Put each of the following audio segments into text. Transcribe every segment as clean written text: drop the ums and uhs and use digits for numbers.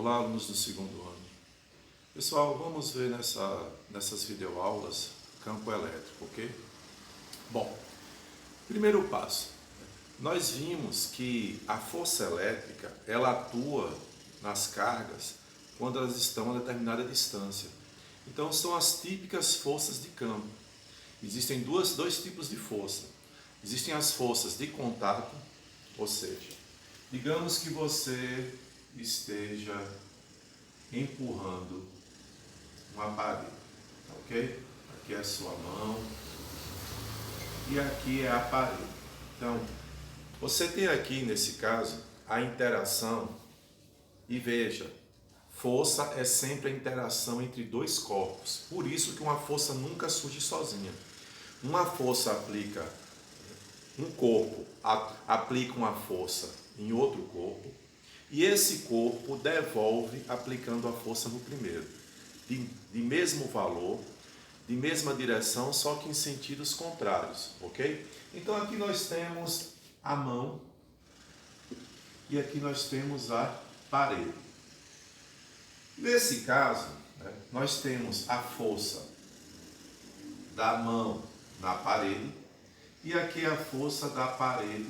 Olá, alunos do segundo ano. Pessoal, vamos ver nessas videoaulas campo elétrico, ok? Bom, primeiro passo. Nós vimos que a força elétrica, ela atua nas cargas quando elas estão a determinada distância. Então, são as típicas forças de campo. Existem dois tipos de força. Existem as forças de contato, ou seja, digamos que você esteja empurrando uma parede, ok? Aqui é a sua mão e aqui é a parede. Então, você tem aqui, nesse caso, a interação e veja, força é sempre a interação entre dois corpos. Por isso que uma força nunca surge sozinha. Uma força aplica, um corpo aplica uma força em outro corpo e esse corpo devolve aplicando a força no primeiro. De mesmo valor, de mesma direção, só que em sentidos contrários, ok? Então aqui nós temos a mão e aqui nós temos a parede. Nesse caso, nós temos a força da mão na parede e aqui a força da parede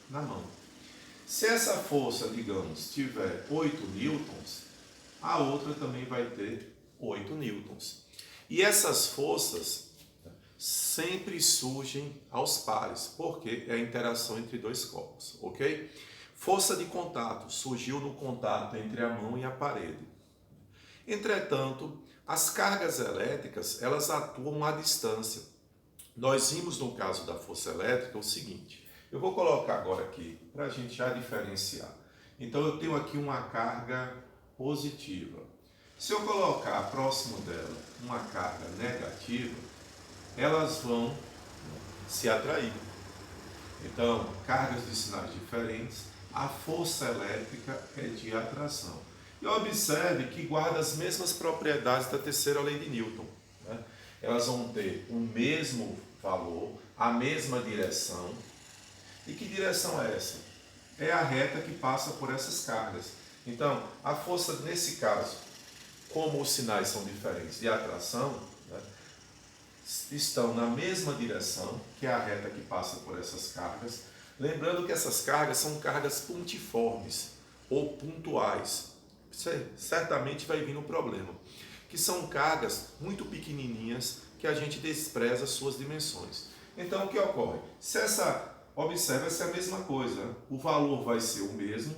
na mão. Se essa força, digamos, tiver 8 newtons, a outra também vai ter 8 newtons. E essas forças sempre surgem aos pares, porque é a interação entre dois corpos, ok? Força de contato surgiu no contato entre a mão e a parede. Entretanto, as cargas elétricas, elas atuam à distância. Nós vimos no caso da força elétrica o seguinte, eu vou colocar agora aqui para a gente já diferenciar. Então eu tenho aqui uma carga positiva. Se eu colocar próximo dela uma carga negativa, elas vão se atrair. Então, cargas de sinais diferentes, a força elétrica é de atração. E observe que guarda as mesmas propriedades da terceira lei de Newton. Elas vão ter o mesmo valor, a mesma direção. E que direção é essa? É a reta que passa por essas cargas. Então, a força, nesse caso, como os sinais são diferentes de atração, estão na mesma direção, que é a reta que passa por essas cargas. Lembrando que essas cargas são cargas pontiformes ou pontuais. Você certamente vai vir no problema. Que são cargas muito pequenininhas que a gente despreza as suas dimensões. Então, o que ocorre? Observe, essa é a mesma coisa. O valor vai ser o mesmo,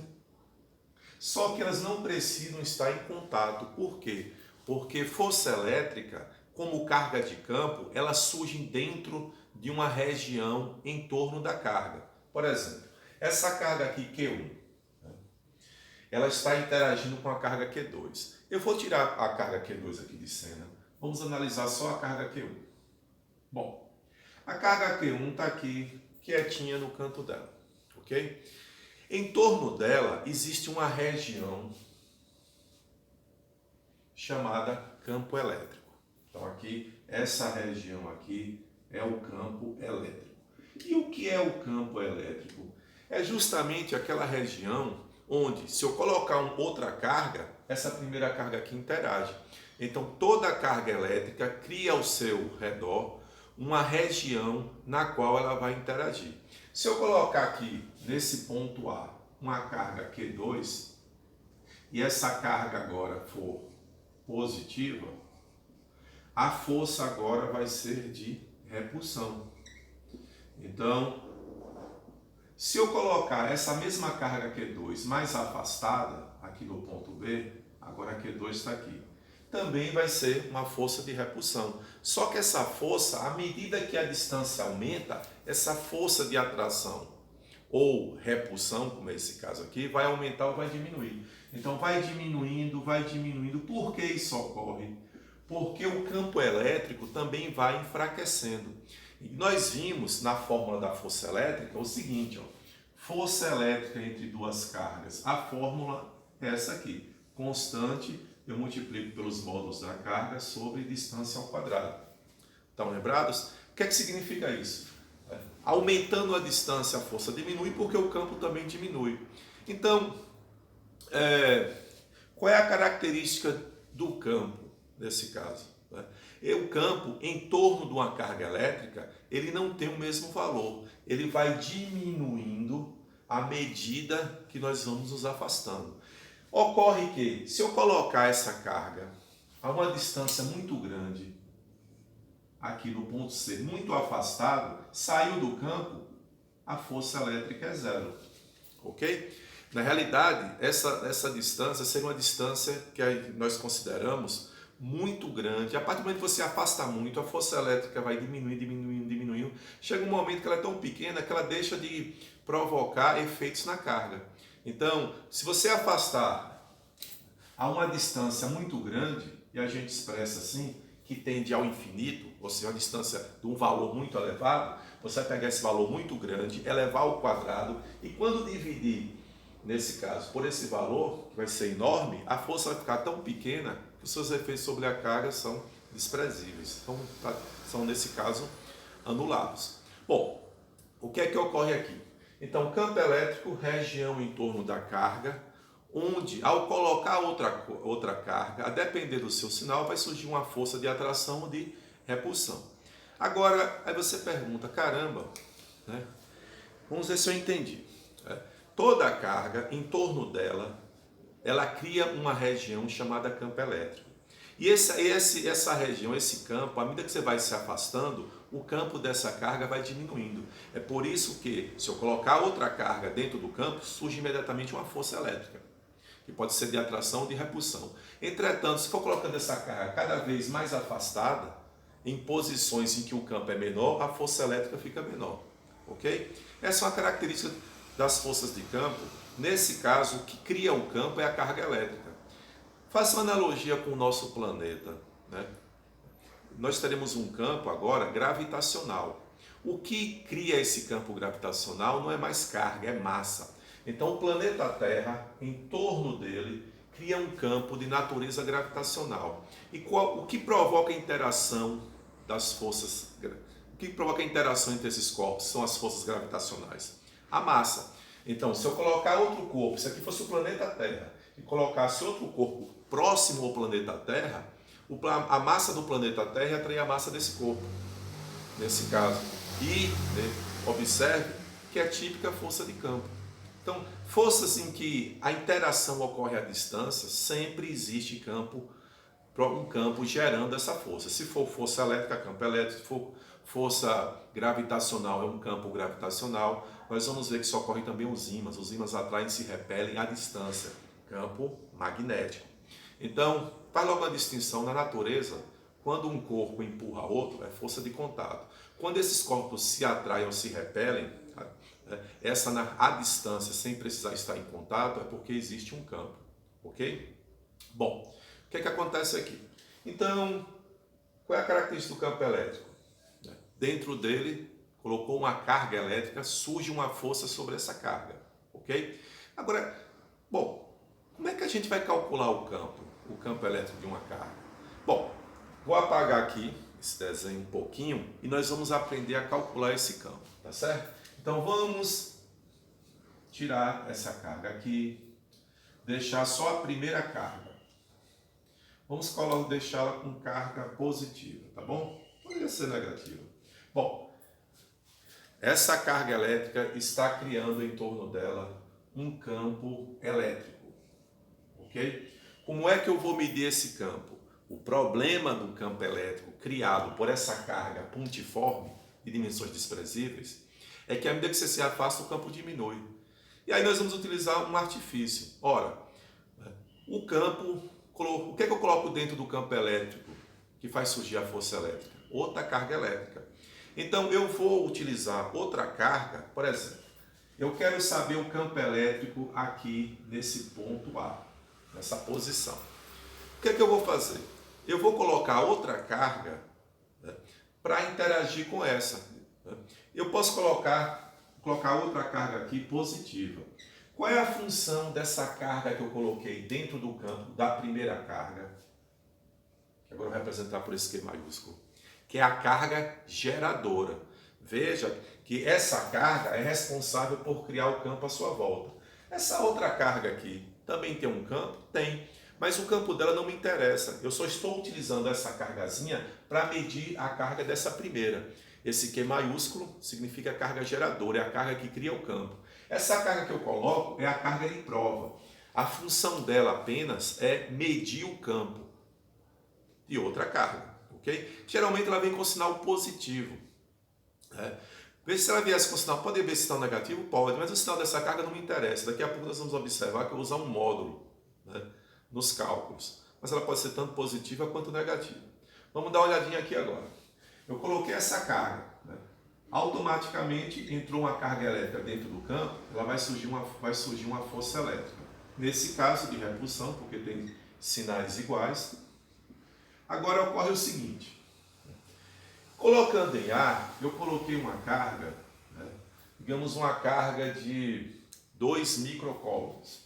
só que elas não precisam estar em contato. Por quê? Porque força elétrica, como carga de campo, elas surgem dentro de uma região em torno da carga. Por exemplo, essa carga aqui, Q1, ela está interagindo com a carga Q2. Eu vou tirar a carga Q2 aqui de cena. Vamos analisar só a carga Q1. Bom, a carga Q1 está aqui, quietinha no canto dela, ok? Em torno dela existe uma região chamada campo elétrico. Então aqui, essa região aqui é o campo elétrico. E o que é o campo elétrico? É justamente aquela região onde, se eu colocar outra carga, essa primeira carga aqui interage. Então toda a carga elétrica cria ao seu redor uma região na qual ela vai interagir. Se eu colocar aqui, nesse ponto A, uma carga Q2, e essa carga agora for positiva, a força agora vai ser de repulsão. Então, se eu colocar essa mesma carga Q2 mais afastada, aqui no ponto B, agora a Q2 está aqui, também vai ser uma força de repulsão. Só que essa força, à medida que a distância aumenta, essa força de atração ou repulsão, como é esse caso aqui, vai aumentar ou vai diminuir. Então vai diminuindo, vai diminuindo. Por que isso ocorre? Porque o campo elétrico também vai enfraquecendo. E nós vimos na fórmula da força elétrica o seguinte, força elétrica entre duas cargas. A fórmula é essa aqui, constante, eu multiplico pelos módulos da carga sobre distância ao quadrado. Estão lembrados? O que é que significa isso? Aumentando a distância, a força diminui porque o campo também diminui. Então, Qual é a característica do campo nesse caso? O campo, em torno de uma carga elétrica, ele não tem o mesmo valor. Ele vai diminuindo à medida que nós vamos nos afastando. Ocorre que, se eu colocar essa carga a uma distância muito grande, aqui no ponto C, muito afastado, saiu do campo, a força elétrica é zero. Ok? Na realidade, essa distância seria uma distância que nós consideramos muito grande. A partir do momento que você afasta muito, a força elétrica vai diminuindo. Chega um momento que ela é tão pequena que ela deixa de provocar efeitos na carga. Então, se você afastar a uma distância muito grande, e a gente expressa assim, que tende ao infinito, ou seja, uma distância de um valor muito elevado, você vai pegar esse valor muito grande, elevar ao quadrado, e quando dividir, nesse caso, por esse valor, que vai ser enorme, a força vai ficar tão pequena que os seus efeitos sobre a carga são desprezíveis. Então, são, nesse caso, anulados. Bom, o que é que ocorre aqui? Então, campo elétrico, região em torno da carga, onde, ao colocar outra carga, a depender do seu sinal, vai surgir uma força de atração ou de repulsão. Agora, aí você pergunta, caramba, né? Vamos ver se eu entendi. Toda a carga, em torno dela, ela cria uma região chamada campo elétrico. E essa região, esse campo, à medida que você vai se afastando, o campo dessa carga vai diminuindo. É por isso que, se eu colocar outra carga dentro do campo, surge imediatamente uma força elétrica, que pode ser de atração ou de repulsão. Entretanto, se for colocando essa carga cada vez mais afastada, em posições em que o campo é menor, a força elétrica fica menor. Ok? Essa é uma característica das forças de campo. Nesse caso, o que cria o campo é a carga elétrica. Faça uma analogia com o nosso planeta, né? Nós teremos um campo agora gravitacional. O que cria esse campo gravitacional não é mais carga, é massa. Então o planeta Terra, em torno dele, cria um campo de natureza gravitacional. E o que provoca a interação das forças? O que provoca a interação entre esses corpos são as forças gravitacionais. A massa. Então, se eu colocar outro corpo, se aqui fosse o planeta Terra, e colocasse outro corpo próximo ao planeta Terra, a massa do planeta Terra ia atrair a massa desse corpo, nesse caso. E, né, observe que é típica força de campo. Então, forças em que a interação ocorre à distância, sempre existe um campo gerando essa força. Se for força elétrica, campo elétrico. Se for força gravitacional, é um campo gravitacional. Nós vamos ver que isso ocorre também os ímãs. Os ímãs atraem e se repelem à distância. Campo magnético. Então, faz logo a distinção na natureza. Quando um corpo empurra outro, é força de contato. Quando esses corpos se atraem ou se repelem, à distância, sem precisar estar em contato, é porque existe um campo. Ok? Bom, o que é que acontece aqui? Então, qual é a característica do campo elétrico? Dentro dele, colocou uma carga elétrica, surge uma força sobre essa carga. Ok? Agora, bom, como é que a gente vai calcular o campo elétrico de uma carga? Bom, vou apagar aqui esse desenho um pouquinho e nós vamos aprender a calcular esse campo, tá certo? Então vamos tirar essa carga aqui, deixar só a primeira carga. Vamos deixá-la com carga positiva, tá bom? Poderia ser negativa. Bom, essa carga elétrica está criando em torno dela um campo elétrico, ok? Como é que eu vou medir esse campo? O problema do campo elétrico criado por essa carga pontiforme de dimensões desprezíveis é que à medida que você se afasta, o campo diminui. E aí nós vamos utilizar um artifício. Ora, o que é que eu coloco dentro do campo elétrico que faz surgir a força elétrica? Outra carga elétrica. Então eu vou utilizar outra carga, por exemplo, eu quero saber o campo elétrico aqui nesse ponto A, nessa posição. O que é que eu vou fazer? Eu vou colocar outra carga, né, para interagir com essa. Né? Eu posso colocar outra carga aqui positiva. Qual é a função dessa carga que eu coloquei dentro do campo da primeira carga? Que agora eu vou representar por esse Q maiúsculo. Que é a carga geradora. Veja que essa carga é responsável por criar o campo à sua volta. Essa outra carga aqui também tem um campo? Tem. Mas o campo dela não me interessa. Eu só estou utilizando essa cargazinha para medir a carga dessa primeira. Esse Q maiúsculo significa carga geradora, é a carga que cria o campo. Essa carga que eu coloco é a carga de prova. A função dela apenas é medir o campo de outra carga, ok? Geralmente ela vem com sinal positivo. Veja se ela viesse com sinal, pode ver sinal negativo? Pode, mas o sinal dessa carga não me interessa. Daqui a pouco nós vamos observar que eu vou usar um módulo, né, nos cálculos. Mas ela pode ser tanto positiva quanto negativa. Vamos dar uma olhadinha aqui agora. Eu coloquei essa carga, né? Automaticamente entrou uma carga elétrica dentro do campo, ela vai surgir uma força elétrica. Nesse caso de repulsão, porque tem sinais iguais. Agora ocorre o seguinte, colocando em A, eu coloquei uma carga, né, digamos uma carga de 2 microcoulombs.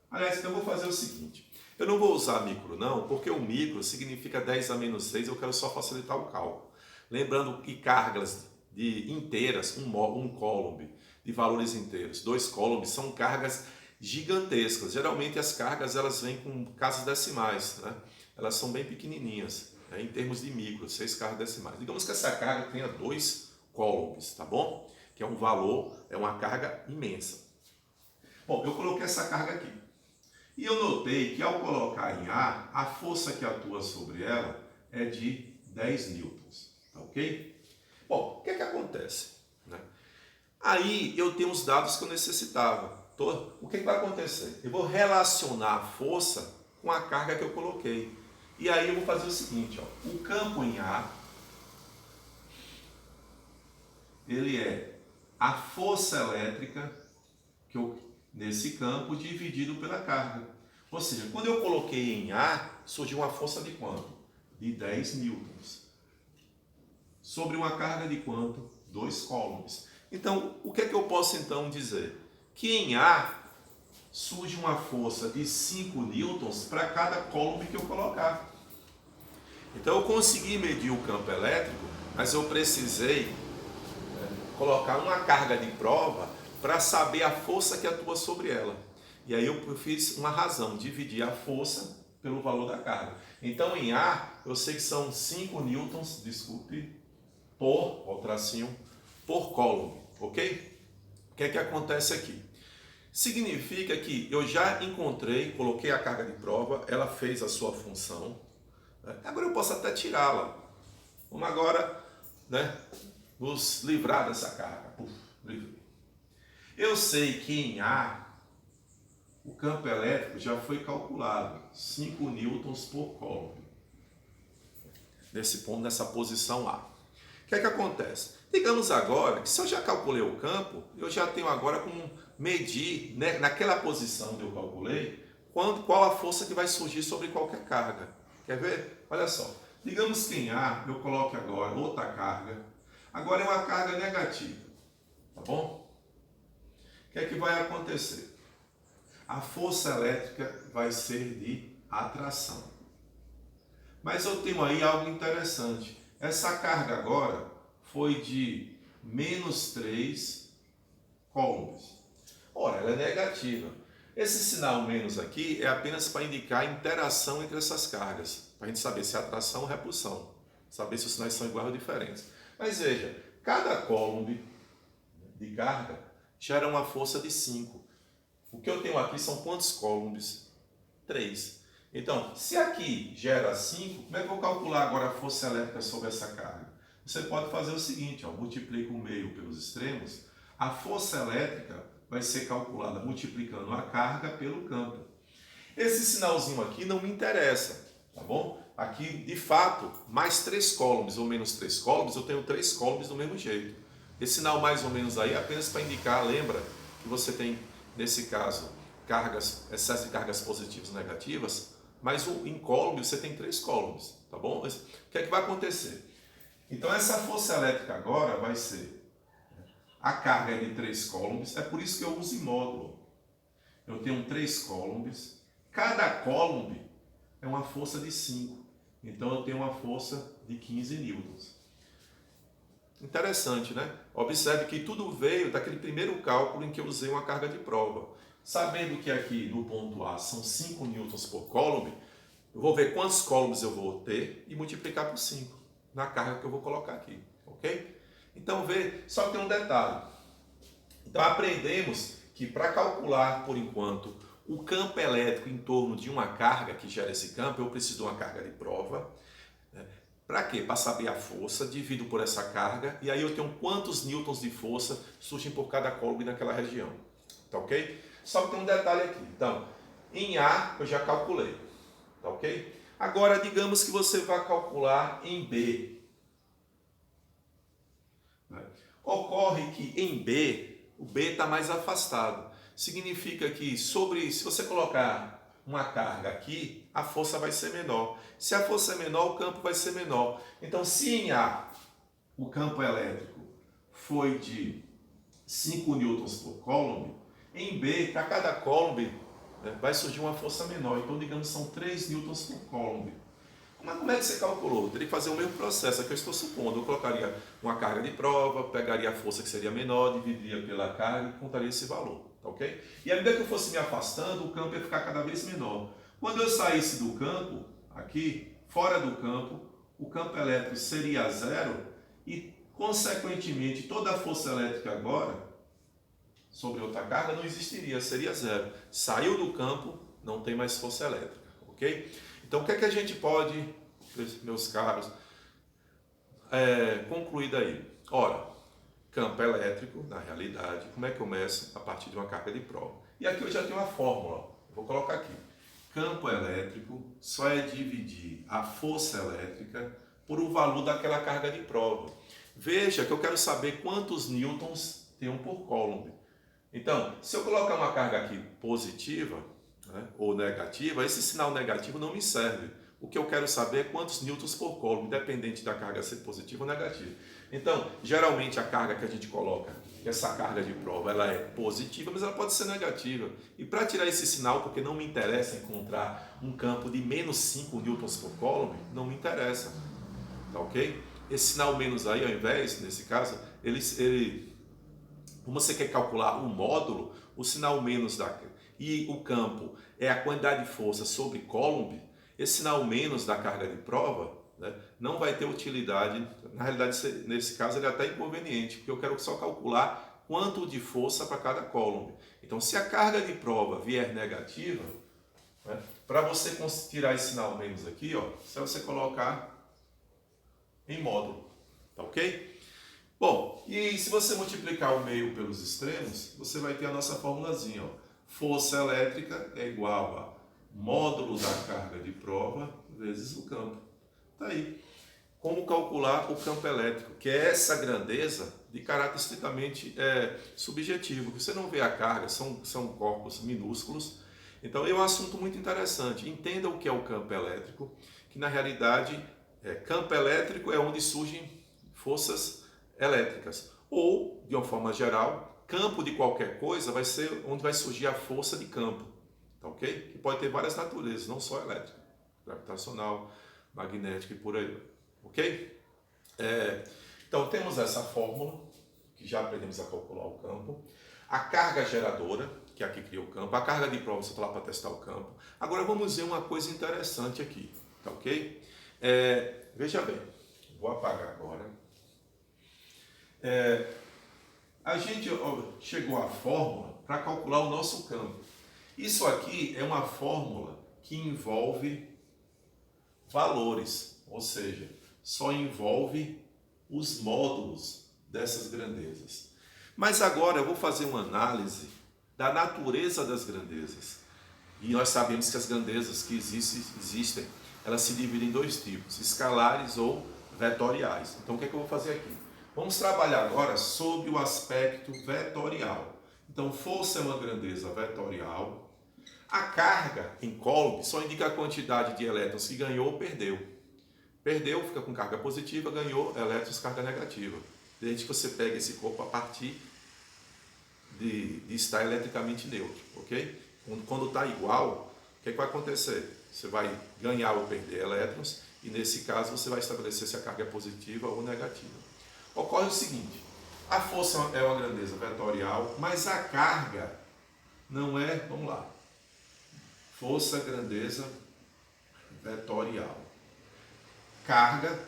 Aliás, então eu vou fazer o seguinte, eu não vou usar micro não, porque o micro significa 10 a menos 6, eu quero só facilitar o cálculo. Lembrando que cargas de inteiras, um coulomb de valores inteiros, 2 coulombs, são cargas gigantescas. Geralmente as cargas elas vêm com casas decimais, né? Elas são bem pequenininhas, né? Em termos de micro, 6 cargas decimais. Digamos que essa carga tenha 2 coulombs, tá bom? Que é um valor, é uma carga imensa. Bom, eu coloquei essa carga aqui. E eu notei que ao colocar em A, a força que atua sobre ela é de 10 newtons, tá ok? Bom, o que é que acontece, né? Aí eu tenho os dados que eu necessitava. O que vai acontecer? Eu vou relacionar a força com a carga que eu coloquei. E aí eu vou fazer o seguinte, ó, o campo em A, ele é a força elétrica nesse campo dividido pela carga. Ou seja, quando eu coloquei em A, surgiu uma força de quanto? De 10 newtons. Sobre uma carga de quanto? 2 coulombs. Então, o que é que eu posso então dizer? Que em A surge uma força de 5 newtons para cada coulomb que eu colocar. Então eu consegui medir o campo elétrico, mas eu precisei colocar uma carga de prova para saber a força que atua sobre ela. E aí eu fiz uma razão, dividir a força pelo valor da carga. Então em A, eu sei que são 5 newtons, por coulomb, ok? O que é que acontece aqui? Significa que eu já encontrei, coloquei a carga de prova, ela fez a sua função. Agora eu posso até tirá-la. Vamos agora, né, nos livrar dessa carga. Livrei. Eu sei que em A, o campo elétrico já foi calculado, 5 newtons por coulomb. Nesse ponto, nessa posição A. O que é que acontece? Digamos agora que se eu já calculei o campo, eu já tenho agora como medir, né, naquela posição que eu calculei, qual a força que vai surgir sobre qualquer carga. Quer ver? Olha só. Digamos que em A eu coloque agora outra carga. Agora é uma carga negativa. Tá bom? O que é que vai acontecer? A força elétrica vai ser de atração. Mas eu tenho aí algo interessante. Essa carga agora foi de menos 3 coulombs. Ora, ela é negativa. Esse sinal menos aqui é apenas para indicar a interação entre essas cargas, para a gente saber se é atração ou repulsão, saber se os sinais são iguais ou diferentes. Mas veja, cada coulomb de carga gera uma força de 5. O que eu tenho aqui são quantos coulombs? 3. Então, se aqui gera 5, como é que eu vou calcular agora a força elétrica sobre essa carga? Você pode fazer o seguinte, ó, multiplica o meio pelos extremos, a força elétrica vai ser calculada multiplicando a carga pelo campo. Esse sinalzinho aqui não me interessa, tá bom? Aqui, de fato, mais 3 coulombs ou menos 3 coulombs, eu tenho 3 coulombs do mesmo jeito. Esse sinal mais ou menos aí é apenas para indicar, lembra que você tem, nesse caso, excesso de cargas positivas e negativas, mas em coulomb você tem 3 coulombs, tá bom? O que é que vai acontecer? Então essa força elétrica agora vai ser, a carga é de 3 coulombs, é por isso que eu uso em módulo. Eu tenho 3 coulombs, cada coulomb é uma força de 5, então eu tenho uma força de 15 newtons. Interessante, né? Observe que tudo veio daquele primeiro cálculo em que eu usei uma carga de prova. Sabendo que aqui no ponto A são 5 newtons por coulomb, eu vou ver quantos coulombs eu vou ter e multiplicar por 5 na carga que eu vou colocar aqui, ok? Então, só que tem um detalhe. Então, aprendemos que para calcular, por enquanto, o campo elétrico em torno de uma carga que gera esse campo, eu preciso de uma carga de prova. Para quê? Para saber a força, divido por essa carga e aí eu tenho quantos newtons de força surgem por cada coulomb naquela região. Tá ok? Só que tem um detalhe aqui. Então, em A eu já calculei. Tá ok? Agora, digamos que você vai calcular em B. Ocorre que em B, o B está mais afastado. Significa que se você colocar uma carga aqui, a força vai ser menor. Se a força é menor, o campo vai ser menor. Então, se em A o campo elétrico foi de 5 newtons por coulomb, em B, para cada coulomb, vai surgir uma força menor. Então, digamos, são 3 newtons por coulomb. Mas como é que você calculou? Eu teria que fazer o mesmo processo, é que eu estou supondo. Eu colocaria uma carga de prova, pegaria a força que seria menor, dividiria pela carga e contaria esse valor. Tá ok? E à medida que eu fosse me afastando, o campo ia ficar cada vez menor. Quando eu saísse do campo, aqui, fora do campo, o campo elétrico seria zero e, consequentemente, toda a força elétrica agora, sobre outra carga, não existiria, seria zero. Saiu do campo, não tem mais força elétrica. Ok? Então, o que é que a gente pode, meus caros, concluir daí? Ora, campo elétrico, na realidade, como é que eu meço? A partir de uma carga de prova. E aqui eu já tenho uma fórmula, vou colocar aqui. Campo elétrico só é dividir a força elétrica por o valor daquela carga de prova. Veja que eu quero saber quantos newtons tem um por coulomb. Então, se eu colocar uma carga aqui positiva, ou negativa, esse sinal negativo não me serve. O que eu quero saber é quantos newtons por coulomb, independente da carga ser positiva ou negativa. Então, geralmente a carga que a gente coloca, essa carga de prova, ela é positiva, mas ela pode ser negativa. E para tirar esse sinal, porque não me interessa encontrar um campo de menos 5 newtons por coulomb, não me interessa. Tá ok? Esse sinal menos aí, ao invés, nesse caso, como você quer calcular o módulo, o sinal menos e o campo é a quantidade de força sobre coulomb, esse sinal menos da carga de prova, não vai ter utilidade. Na realidade, nesse caso, ele é até inconveniente, porque eu quero só calcular quanto de força para cada coulomb. Então, se a carga de prova vier negativa, para você tirar esse sinal menos aqui, só você colocar em módulo. Tá ok? Bom, e se você multiplicar o meio pelos extremos, você vai ter a nossa formulazinha. Força elétrica é igual a módulo da carga de prova vezes o campo. Tá aí. Como calcular o campo elétrico, que é essa grandeza de caráter estritamente subjetivo. Você não vê a carga, são corpos minúsculos. Então é um assunto muito interessante. Entenda o que é o campo elétrico, que na realidade, campo elétrico é onde surgem forças elétricas. Ou, de uma forma geral, campo de qualquer coisa vai ser onde vai surgir a força de campo. Tá ok? Que pode ter várias naturezas, não só elétrica, gravitacional, magnética e por aí. Ok? Então temos essa fórmula, que já aprendemos a calcular o campo. A carga geradora, que é a que cria o campo. A carga de prova, você está lá para testar o campo. Agora vamos ver uma coisa interessante aqui. Tá ok? Veja bem, vou apagar agora. A gente chegou à fórmula para calcular o nosso campo. Isso aqui é uma fórmula que envolve valores, ou seja, só envolve os módulos dessas grandezas. Mas agora eu vou fazer uma análise da natureza das grandezas. E nós sabemos que as grandezas que existem, elas se dividem em dois tipos, escalares ou vetoriais. Então o que é que eu vou fazer aqui? Vamos trabalhar agora sob o aspecto vetorial. Então, força é uma grandeza vetorial. A carga em coulomb só indica a quantidade de elétrons que ganhou ou perdeu. Perdeu, fica com carga positiva, ganhou elétrons, carga negativa. Desde que você pega esse corpo a partir de estar eletricamente neutro, ok? Quando está igual, o que vai acontecer? Você vai ganhar ou perder elétrons e nesse caso você vai estabelecer se a carga é positiva ou negativa. Ocorre o seguinte, a força é uma grandeza vetorial, mas a carga não é, vamos lá, força, grandeza vetorial. Carga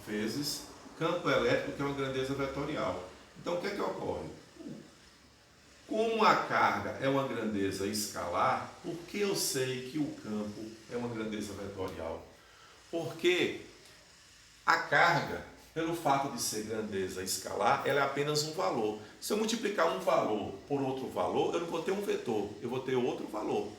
vezes campo elétrico, que é uma grandeza vetorial. Então, o que é que ocorre? Como a carga é uma grandeza escalar, por que eu sei que o campo é uma grandeza vetorial? Porque a carga, pelo fato de ser grandeza escalar, ela é apenas um valor. Se eu multiplicar um valor por outro valor, eu não vou ter um vetor, eu vou ter outro valor.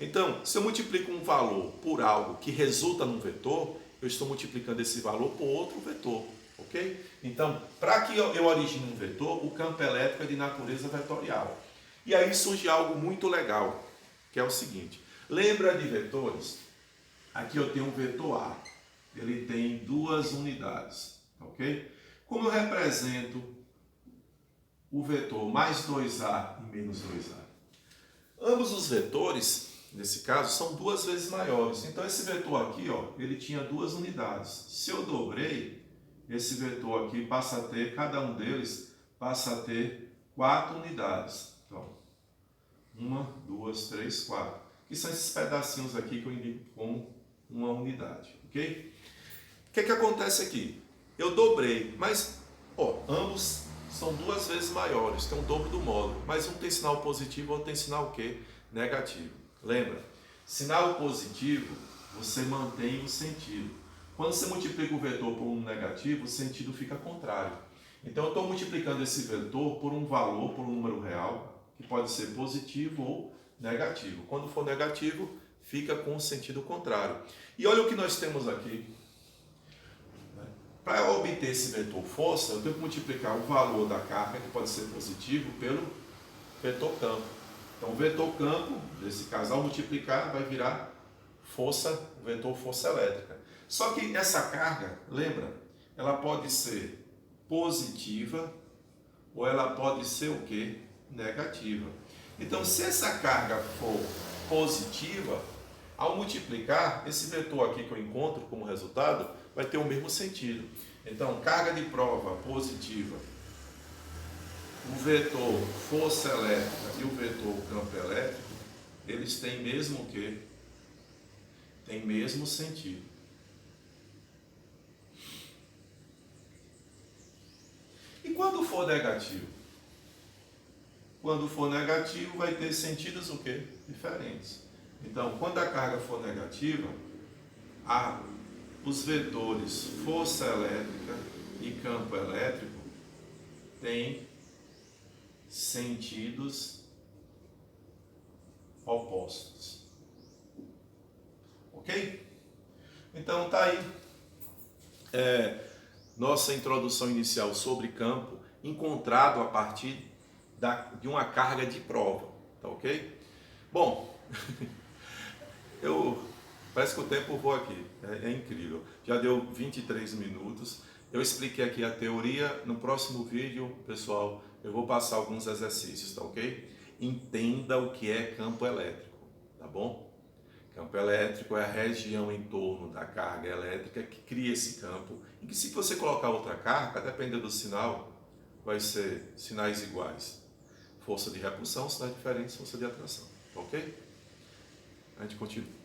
Então, se eu multiplico um valor por algo que resulta num vetor, eu estou multiplicando esse valor por outro vetor, ok? Então, para que eu origine um vetor, o campo elétrico é de natureza vetorial. E aí surge algo muito legal, que é o seguinte. Lembra de vetores? Aqui eu tenho um vetor A. Ele tem 2 unidades, ok? Como eu represento o vetor mais 2A e menos 2A? Ambos os vetores, nesse caso, são 2 vezes maiores. Então, esse vetor aqui, ó, ele tinha 2 unidades. Se eu dobrei, esse vetor aqui passa a ter, cada um deles passa a ter 4 unidades. Então, 1, 2, 3, 4. Que são esses pedacinhos aqui que eu indico com uma unidade, ok? O que acontece aqui? Eu dobrei, mas ó, ambos são 2 vezes maiores, tem um dobro do módulo, mas um tem sinal positivo, outro tem sinal o quê? Negativo. Lembra? Sinal positivo, você mantém o sentido. Quando você multiplica o vetor por um negativo, o sentido fica contrário. Então eu estou multiplicando esse vetor por um valor, por um número real, que pode ser positivo ou negativo. Quando for negativo, fica com o sentido contrário. E olha o que nós temos aqui. Para obter esse vetor força, eu tenho que multiplicar o valor da carga, que pode ser positivo, pelo vetor campo. Então, o vetor campo, nesse caso, ao multiplicar, vai virar força, o vetor força elétrica. Só que essa carga, lembra, ela pode ser positiva ou ela pode ser o quê? Negativa. Então, se essa carga for positiva, ao multiplicar, esse vetor aqui que eu encontro como resultado vai ter o mesmo sentido. Então, carga de prova positiva, o vetor força elétrica e o vetor campo elétrico, eles têm mesmo o quê? Tem mesmo sentido. E quando for negativo? Quando for negativo, vai ter sentidos o quê? Diferentes. Então, quando a carga for negativa, os vetores força elétrica e campo elétrico têm sentidos opostos. Ok? Então, tá aí nossa introdução inicial sobre campo, encontrado a partir de uma carga de prova. Tá ok? Bom... Parece que o tempo voa aqui, é incrível. Já deu 23 minutos. Eu expliquei aqui a teoria. No próximo vídeo, pessoal, eu vou passar alguns exercícios, tá ok? Entenda o que é campo elétrico, tá bom? Campo elétrico é a região em torno da carga elétrica que cria esse campo. E que se você colocar outra carga, dependendo do sinal, vai ser sinais iguais. Força de repulsão, sinais diferentes, força de atração, tá ok? A gente continua.